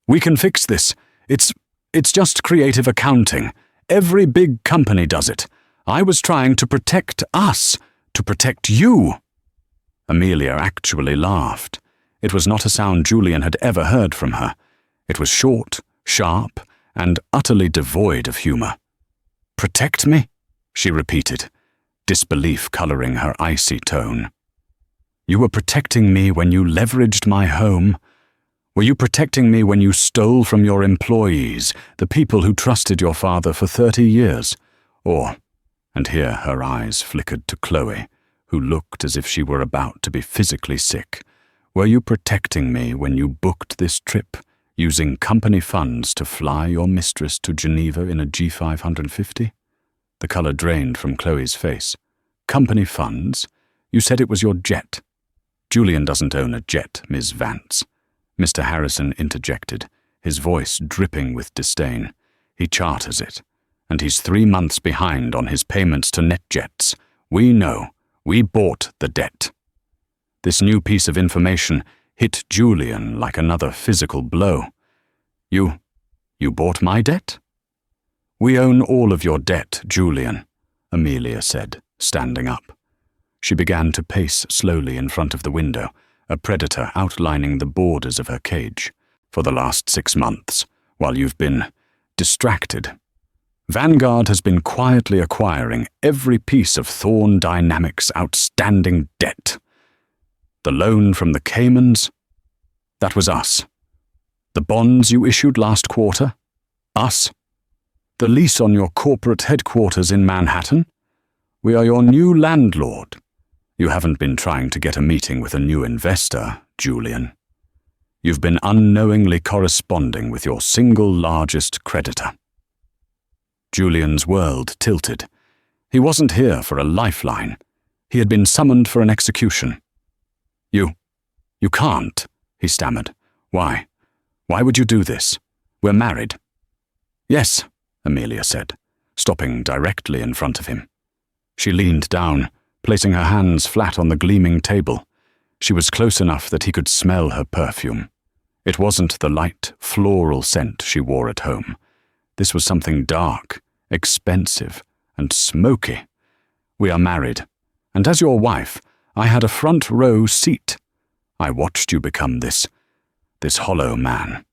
We can fix this. It's just creative accounting. Every big company does it. I was trying to protect us, to protect you." Amelia actually laughed. It was not a sound Julian had ever heard from her. It was short, sharp, and utterly devoid of humor. "Protect me?" she repeated, disbelief coloring her icy tone. "You were protecting me when you leveraged my home? Were you protecting me when you stole from your employees, the people who trusted your father for 30 years? Or," and here her eyes flickered to Chloe, who looked as if she were about to be physically sick, "were you protecting me when you booked this trip, using company funds to fly your mistress to Geneva in a G550? The color drained from Chloe's face. "Company funds? You said it was your jet." "Julian doesn't own a jet, Ms. Vance," Mr. Harrison interjected, his voice dripping with disdain. "He charters it, and he's 3 months behind on his payments to NetJets. We know. We bought the debt." This new piece of information hit Julian like another physical blow. You bought my debt?" "We own all of your debt, Julian," Amelia said, standing up. She began to pace slowly in front of the window, a predator outlining the borders of her cage. "For the last 6 months, while you've been distracted, Vanguard has been quietly acquiring every piece of Thorn Dynamics' outstanding debt. The loan from the Caymans? That was us. The bonds you issued last quarter? Us. The lease on your corporate headquarters in Manhattan? We are your new landlord. You haven't been trying to get a meeting with a new investor, Julian. You've been unknowingly corresponding with your single largest creditor." Julian's world tilted. He wasn't here for a lifeline. He had been summoned for an execution. You can't," he stammered. "Why? Why would you do this? We're married." "Yes," Amelia said, stopping directly in front of him. She leaned down, placing her hands flat on the gleaming table. She was close enough that he could smell her perfume. It wasn't the light, floral scent she wore at home. This was something dark, expensive, and smoky. "We are married, and as your wife, I had a front row seat. I watched you become this hollow man,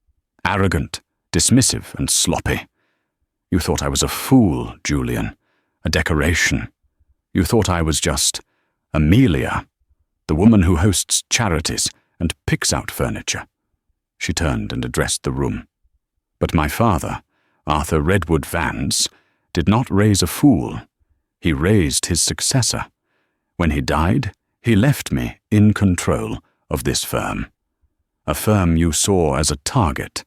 arrogant, dismissive, and sloppy. You thought I was a fool, Julian, a decoration. You thought I was just Amelia, the woman who hosts charities and picks out furniture." She turned and addressed the room. "But my father, Arthur Redwood Vance, did not raise a fool. He raised his successor. When he died, he left me in control of this firm. A firm you saw as a target,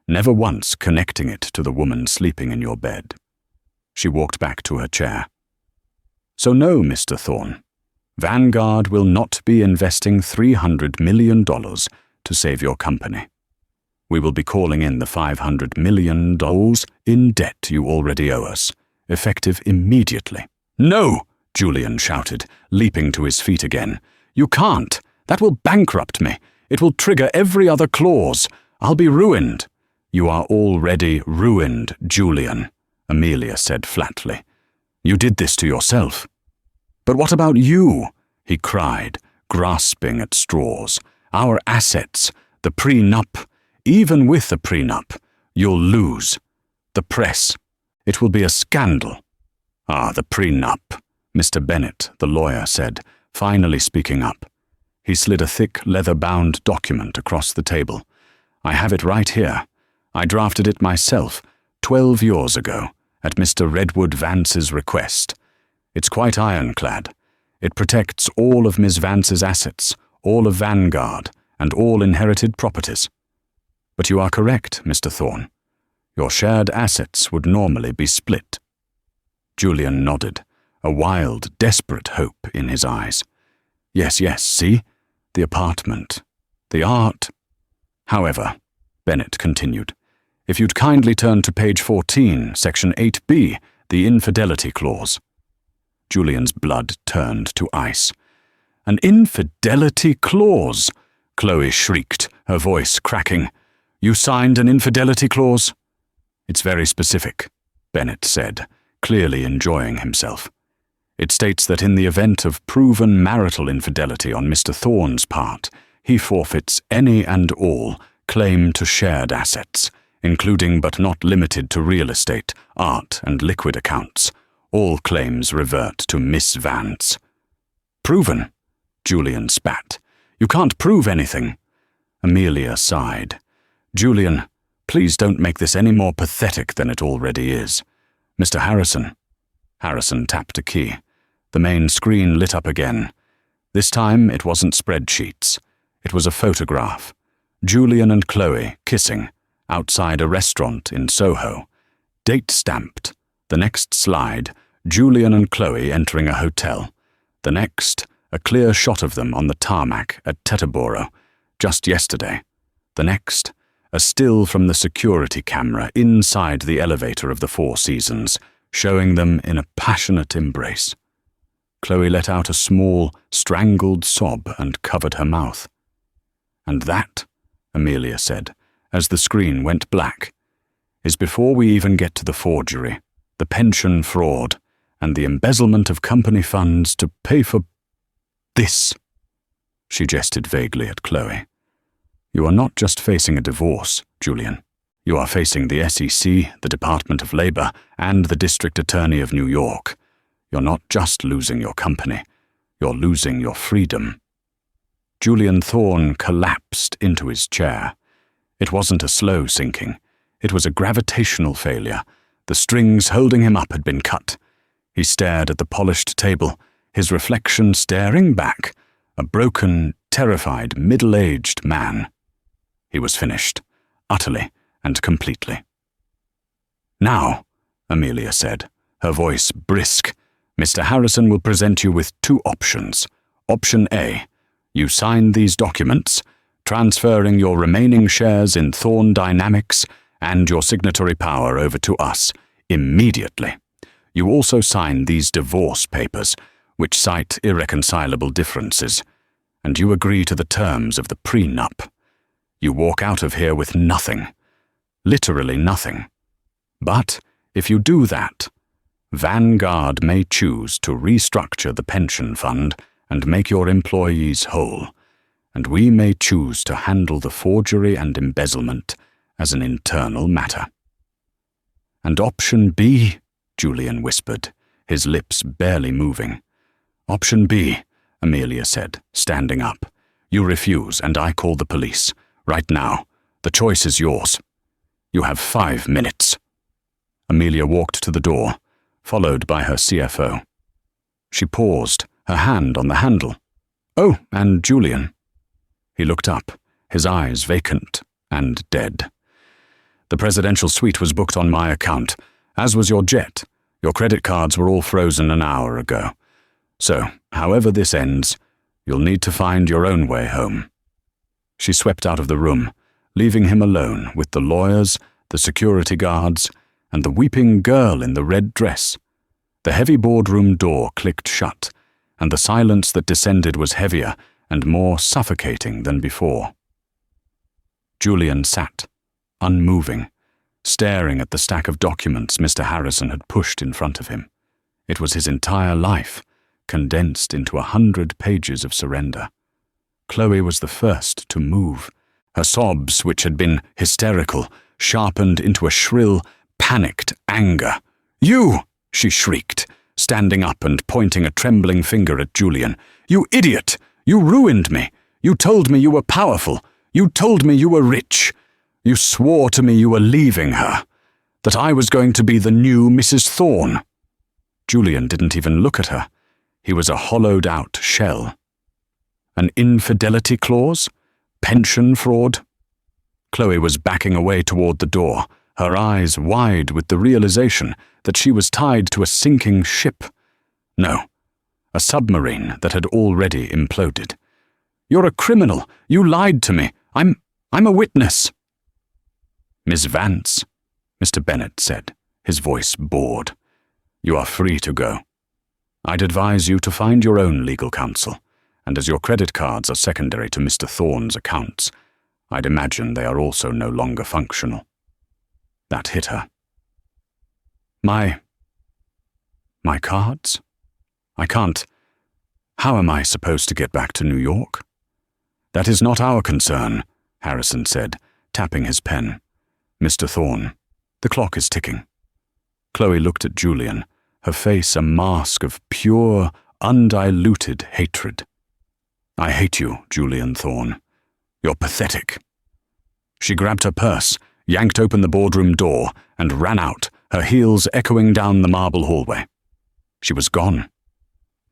never once connecting it to the woman sleeping in your bed." She walked back to her chair. "So no, Mr. Thorne, Vanguard will not be investing $300 million to save your company. We will be calling in the $500 million in debt you already owe us, effective immediately." "No!" Julian shouted, leaping to his feet again. "You can't! That will bankrupt me. It will trigger every other clause. I'll be ruined." "You are already ruined, Julian," Amelia said flatly. "You did this to yourself." "But what about you?" he cried, grasping at straws. "Our assets, the prenup. Even with the prenup, you'll lose. The press. It will be a scandal." "Ah, the prenup," Mr. Bennett, the lawyer, said, finally speaking up. He slid a thick, leather-bound document across the table. "I have it right here. I drafted it myself 12 years ago, at Mr. Redwood Vance's request. It's quite ironclad. It protects all of Ms. Vance's assets, all of Vanguard, and all inherited properties. But you are correct, Mr. Thorne. Your shared assets would normally be split. Julian nodded, a wild, desperate hope in his eyes. Yes, see? The apartment. The art. However, Bennett continued, if you'd kindly turn to page 14, section 8b, the infidelity clause. Julian's blood turned to ice. An infidelity clause? Chloe shrieked, her voice cracking. You signed an infidelity clause? It's very specific, Bennett said, clearly enjoying himself. It states that in the event of proven marital infidelity on Mr. Thorne's part, he forfeits any and all claim to shared assets, including but not limited to real estate, art, and liquid accounts. All claims revert to Miss Vance. Proven? Julian spat. You can't prove anything. Amelia sighed. Julian, please don't make this any more pathetic than it already is. Mr. Harrison. Harrison tapped a key. The main screen lit up again. This time it wasn't spreadsheets. It was a photograph. Julian and Chloe kissing outside a restaurant in Soho. Date stamped. The next slide, Julian and Chloe entering a hotel. The next, a clear shot of them on the tarmac at Teterboro, just yesterday. The next, a still from the security camera inside the elevator of the Four Seasons, showing them in a passionate embrace. Chloe let out a small, strangled sob and covered her mouth. And that, Amelia said, as the screen went black, is before we even get to the forgery, the pension fraud, and the embezzlement of company funds to pay for this. She gestured vaguely at Chloe. You are not just facing a divorce, Julian. You are facing the SEC, the Department of Labor, and the District Attorney of New York. You're not just losing your company, you're losing your freedom. Julian Thorne collapsed into his chair. It wasn't a slow sinking. It was a gravitational failure. The strings holding him up had been cut. He stared at the polished table, his reflection staring back, a broken, terrified, middle-aged man. He was finished, utterly and completely. Now, Amelia said, her voice brisk, Mr. Harrison will present you with two options. Option A, you sign these documents, transferring your remaining shares in Thorne Dynamics and your signatory power over to us, immediately. You also sign these divorce papers, which cite irreconcilable differences, and you agree to the terms of the prenup. You walk out of here with nothing. Literally nothing. But if you do that, Vanguard may choose to restructure the pension fund and make your employees whole, and we may choose to handle the forgery and embezzlement as an internal matter. And option B, Julian whispered, his lips barely moving. Option B, Amelia said, standing up. You refuse, and I call the police. Right now. The choice is yours. You have 5 minutes. Amelia walked to the door, followed by her CFO. She paused, her hand on the handle. Oh, and Julian. He looked up, his eyes vacant and dead. The presidential suite was booked on my account, as was your jet. Your credit cards were all frozen an hour ago. So, however this ends, you'll need to find your own way home. She swept out of the room, leaving him alone with the lawyers, the security guards, and the weeping girl in the red dress. The heavy boardroom door clicked shut, and the silence that descended was heavier and more suffocating than before. Julian sat, unmoving, staring at the stack of documents Mr. Harrison had pushed in front of him. It was his entire life, condensed into 100 pages of surrender. Chloe was the first to move. Her sobs, which had been hysterical, sharpened into a shrill, panicked anger. You! She shrieked, standing up and pointing a trembling finger at Julian. You idiot! You ruined me! You told me you were powerful! You told me you were rich! You swore to me you were leaving her! That I was going to be the new Mrs. Thorne! Julian didn't even look at her. He was a hollowed-out shell. An infidelity clause? Pension fraud? Chloe was backing away toward the door, her eyes wide with the realization that she was tied to a sinking ship. No, a submarine that had already imploded. "You're a criminal. You lied to me. I'm a witness." "Miss Vance," Mr. Bennet said, his voice bored, "you are free to go. I'd advise you to find your own legal counsel, and as your credit cards are secondary to Mr. Thorne's accounts, I'd imagine they are also no longer functional." That hit her. My cards? I can't. How am I supposed to get back to New York?" "That is not our concern," Harrison said, tapping his pen. "Mr. Thorne, the clock is ticking." Chloe looked at Julian, her face a mask of pure, undiluted hatred. "I hate you, Julian Thorne. You're pathetic." She grabbed her purse, yanked open the boardroom door, and ran out, her heels echoing down the marble hallway. She was gone.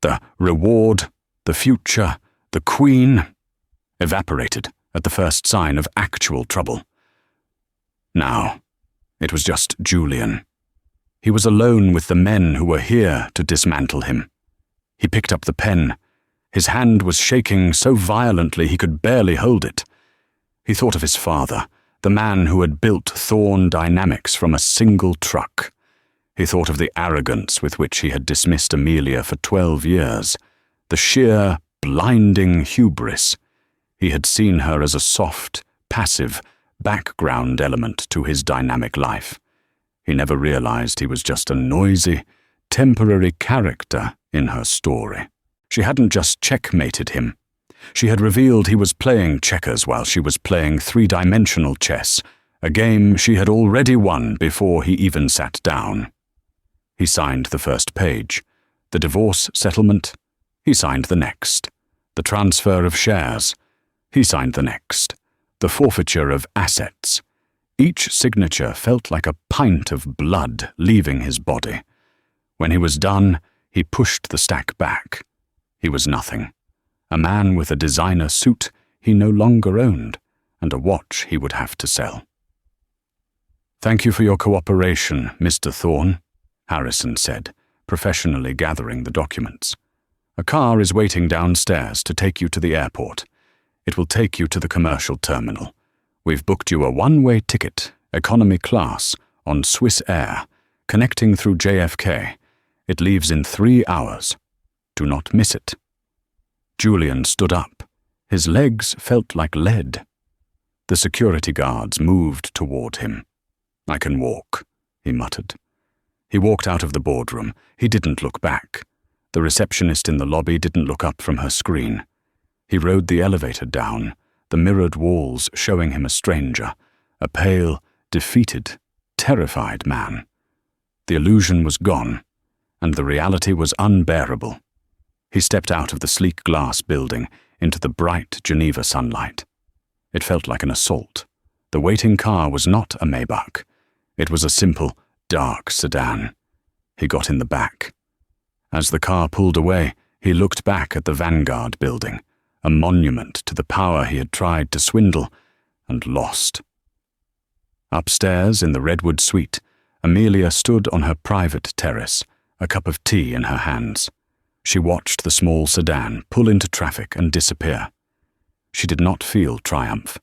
The reward, the future, the queen, evaporated at the first sign of actual trouble. Now, it was just Julian. He was alone with the men who were here to dismantle him. He picked up the pen. His hand was shaking so violently he could barely hold it. He thought of his father, the man who had built Thorne Dynamics from a single truck. He thought of the arrogance with which he had dismissed Amelia for 12 years, the sheer, blinding hubris. He had seen her as a soft, passive, background element to his dynamic life. He never realized he was just a noisy, temporary character in her story. She hadn't just checkmated him. She had revealed he was playing checkers while she was playing three-dimensional chess, a game she had already won before he even sat down. He signed the first page. The divorce settlement. He signed the next. The transfer of shares. He signed the next. The forfeiture of assets. Each signature felt like a pint of blood leaving his body. When he was done, he pushed the stack back. He was nothing. A man with a designer suit he no longer owned, and a watch he would have to sell. "Thank you for your cooperation, Mr. Thorne," Harrison said, professionally gathering the documents. "A car is waiting downstairs to take you to the airport. It will take you to the commercial terminal. We've booked you a one-way ticket, economy class, on Swiss Air, connecting through JFK. It leaves in 3 hours. Do not miss it." Julian stood up. His legs felt like lead. The security guards moved toward him. "I can walk," he muttered. He walked out of the boardroom. He didn't look back. The receptionist in the lobby didn't look up from her screen. He rode the elevator down, the mirrored walls showing him a stranger, a pale, defeated, terrified man. The illusion was gone, and the reality was unbearable. He stepped out of the sleek glass building into the bright Geneva sunlight. It felt like an assault. The waiting car was not a Maybach. It was a simple, dark sedan. He got in the back. As the car pulled away, he looked back at the Vanguard building, a monument to the power he had tried to swindle and lost. Upstairs in the Redwood suite, Amelia stood on her private terrace, a cup of tea in her hands. She watched the small sedan pull into traffic and disappear. She did not feel triumph.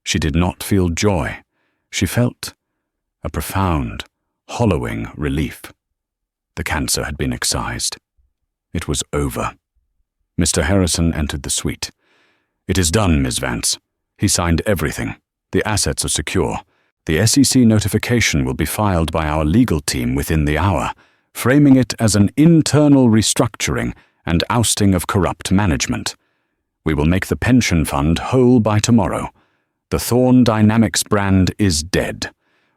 She did not feel joy. She felt a profound, hollowing relief. The cancer had been excised. It was over. Mr. Harrison entered the suite. "It is done, Miss Vance. He signed everything. The assets are secure. The SEC notification will be filed by our legal team within the hour, framing it as an internal restructuring and ousting of corrupt management. We will make the pension fund whole by tomorrow. The Thorne Dynamics brand is dead.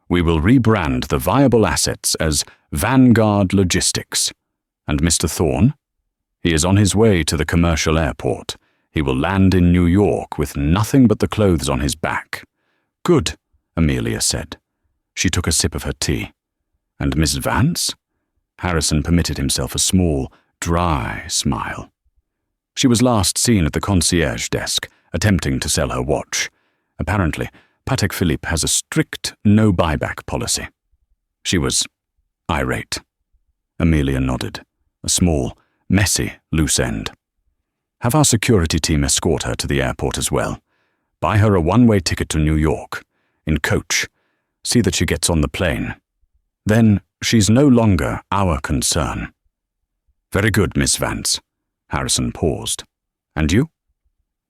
We will rebrand the viable assets as Vanguard Logistics. And Mr. Thorne? He is on his way to the commercial airport. He will land in New York with nothing but the clothes on his back." "Good," Amelia said. She took a sip of her tea. "And Miss Vance?" Harrison permitted himself a small, dry smile. She was last seen at the concierge desk, attempting to sell her watch. Apparently, Patek Philippe has a strict no-buyback policy. She was irate. Amelia nodded, a small, messy loose end. Have our security team escort her to the airport as well. Buy her a one-way ticket to New York, in coach. See that she gets on the plane. Then she's no longer our concern. Very good, Miss Vance. Harrison paused. And you?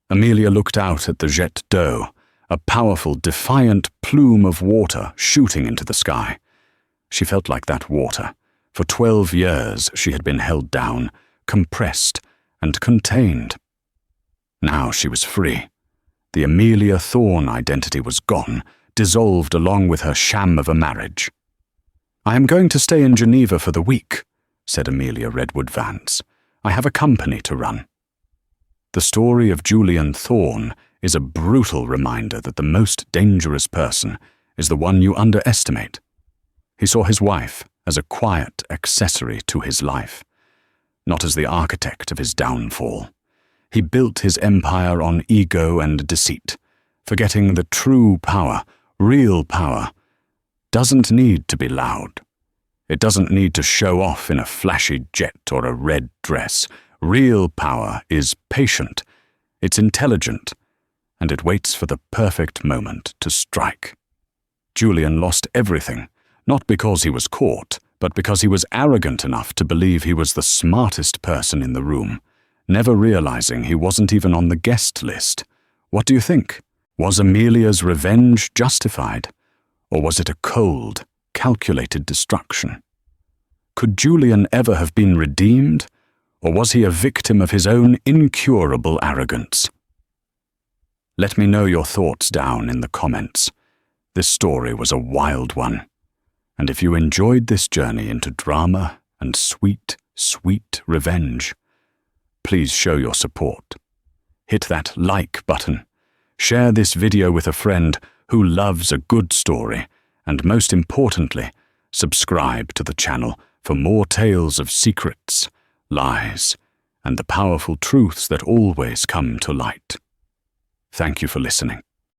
Amelia looked out at the jet d'eau, a powerful, defiant plume of water shooting into the sky. She felt like that water. For 12 years she had been held down, compressed, and contained. Now she was free. The Amelia Thorne identity was gone, dissolved along with her sham of a marriage. I am going to stay in Geneva for the week, said Amelia Redwood Vance. I have a company to run. The story of Julian Thorne is a brutal reminder that the most dangerous person is the one you underestimate. He saw his wife as a quiet accessory to his life, not as the architect of his downfall. He built his empire on ego and deceit, forgetting that true power, real power, doesn't need to be loud. It doesn't need to show off in a flashy jet or a red dress. Real power is patient, it's intelligent, and it waits for the perfect moment to strike. Julian lost everything, not because he was caught, but because he was arrogant enough to believe he was the smartest person in the room, never realizing he wasn't even on the guest list. What do you think? Was Amelia's revenge justified? Or was it a cold, calculated destruction? Could Julian ever have been redeemed? Or was he a victim of his own incurable arrogance? Let me know your thoughts down in the comments. This story was a wild one. And if you enjoyed this journey into drama and sweet, sweet revenge, please show your support. Hit that like button. Share this video with a friend who loves a good story, and most importantly, subscribe to the channel for more tales of secrets, lies, and the powerful truths that always come to light. Thank you for listening.